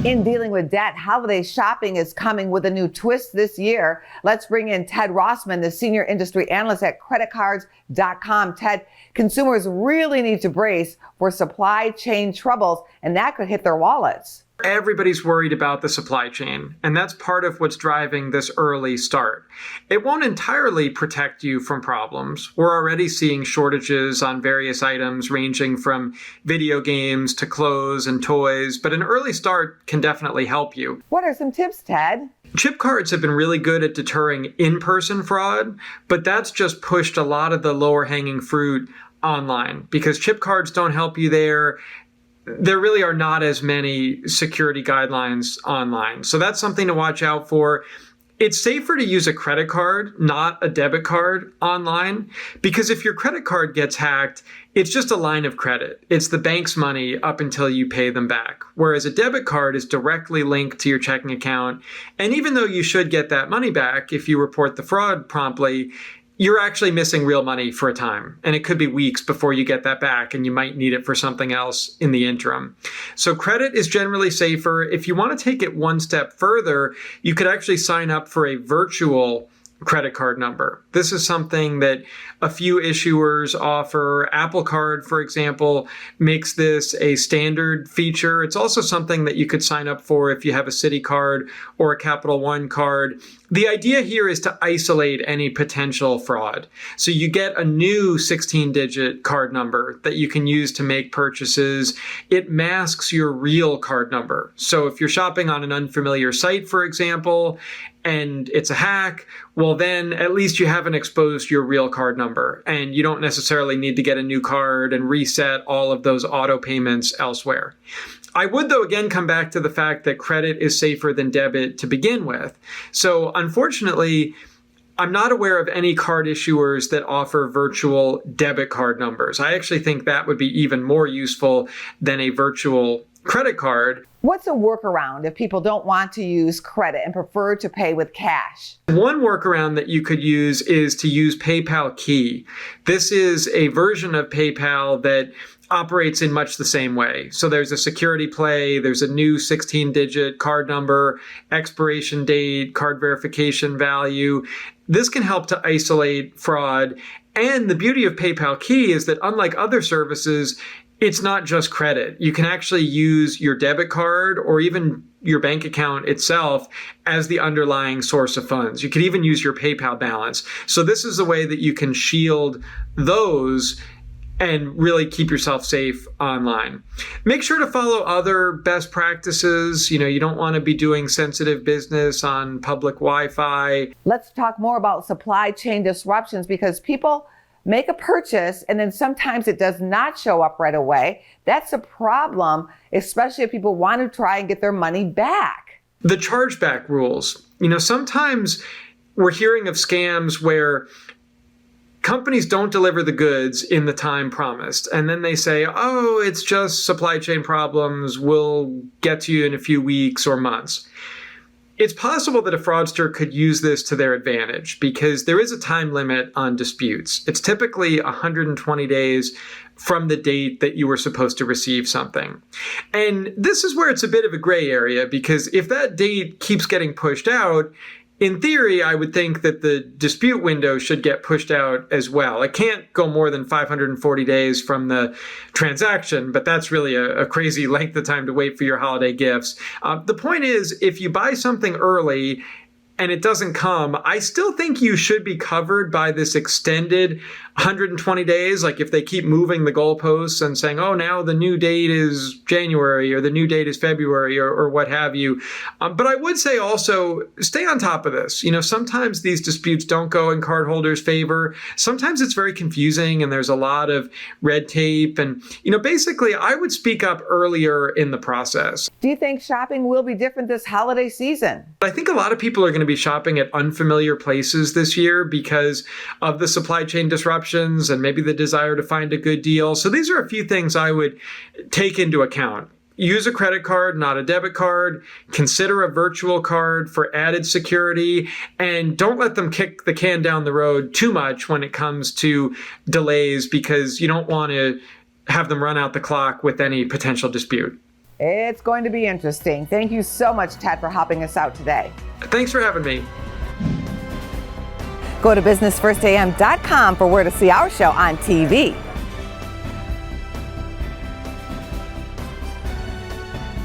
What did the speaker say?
In dealing with debt, holiday shopping is coming with a new twist this year. Let's bring in Ted Rossman, the senior industry analyst at creditcards.com. Ted, consumers really need to brace for supply chain troubles, and that could hit their wallets. Everybody's worried about the supply chain, and that's part of what's driving this early start. It won't entirely protect you from problems. We're already seeing shortages on various items ranging from video games to clothes and toys, but an early start can definitely help you. What are some tips, Ted? Chip cards have been really good at deterring in-person fraud, but that's just pushed a lot of the lower hanging fruit online because chip cards don't help you there. There really are not as many security guidelines online. So that's something to watch out for. It's safer to use a credit card, not a debit card online, because if your credit card gets hacked, it's just a line of credit. It's the bank's money up until you pay them back. Whereas a debit card is directly linked to your checking account. And even though you should get that money back if you report the fraud promptly, you're actually missing real money for a time. And it could be weeks before you get that back, and you might need it for something else in the interim. So credit is generally safer. If you want to take it one step further, you could actually sign up for a virtual credit card number. This is something that a few issuers offer. Apple Card, for example, makes this a standard feature. It's also something that you could sign up for if you have a Citi card or a Capital One card. The idea here is to isolate any potential fraud. So you get a new 16-digit card number that you can use to make purchases. It masks your real card number. So if you're shopping on an unfamiliar site, for example, and it's a hack, well, then at least you haven't exposed your real card number, and you don't necessarily need to get a new card and reset all of those auto payments elsewhere. I would, though, again, come back to the fact that credit is safer than debit to begin with. So unfortunately, I'm not aware of any card issuers that offer virtual debit card numbers. I actually think that would be even more useful than a virtual credit card. What's a workaround if people don't want to use credit and prefer to pay with cash? One workaround that you could use is to use PayPal Key. This is a version of PayPal that operates in much the same way. So there's a security play, there's a new 16-digit card number, expiration date, card verification value. This can help to isolate fraud. And the beauty of PayPal Key is that unlike other services, it's not just credit. You can actually use your debit card or even your bank account itself as the underlying source of funds. You could even use your PayPal balance. So this is a way that you can shield those and really keep yourself safe online. Make sure to follow other best practices. You don't want to be doing sensitive business on public Wi-Fi. Let's talk more about supply chain disruptions, because people make a purchase and then sometimes it does not show up right away. That's a problem, especially if people want to try and get their money back. The chargeback rules. Sometimes we're hearing of scams where companies don't deliver the goods in the time promised. And then they say, oh, it's just supply chain problems. We'll get to you in a few weeks or months. It's possible that a fraudster could use this to their advantage because there is a time limit on disputes. It's typically 120 days from the date that you were supposed to receive something. And this is where it's a bit of a gray area, because if that date keeps getting pushed out, in theory, I would think that the dispute window should get pushed out as well. It can't go more than 540 days from the transaction, but that's really a crazy length of time to wait for your holiday gifts. The point is, if you buy something early and it doesn't come, I still think you should be covered by this extended 120 days. Like if they keep moving the goalposts and saying, oh, now the new date is January or the new date is February or what have you. But I would say also stay on top of this. Sometimes these disputes don't go in cardholders' favor. Sometimes it's very confusing and there's a lot of red tape. And, basically I would speak up earlier in the process. Do you think shopping will be different this holiday season? I think a lot of people are going to be shopping at unfamiliar places this year because of the supply chain disruptions and maybe the desire to find a good deal. So these are a few things I would take into account. Use a credit card, not a debit card. Consider a virtual card for added security. And don't let them kick the can down the road too much when it comes to delays, because you don't want to have them run out the clock with any potential dispute. It's going to be interesting. Thank you so much, Ted, for helping us out today. Thanks for having me. Go to businessfirstam.com for where to see our show on TV.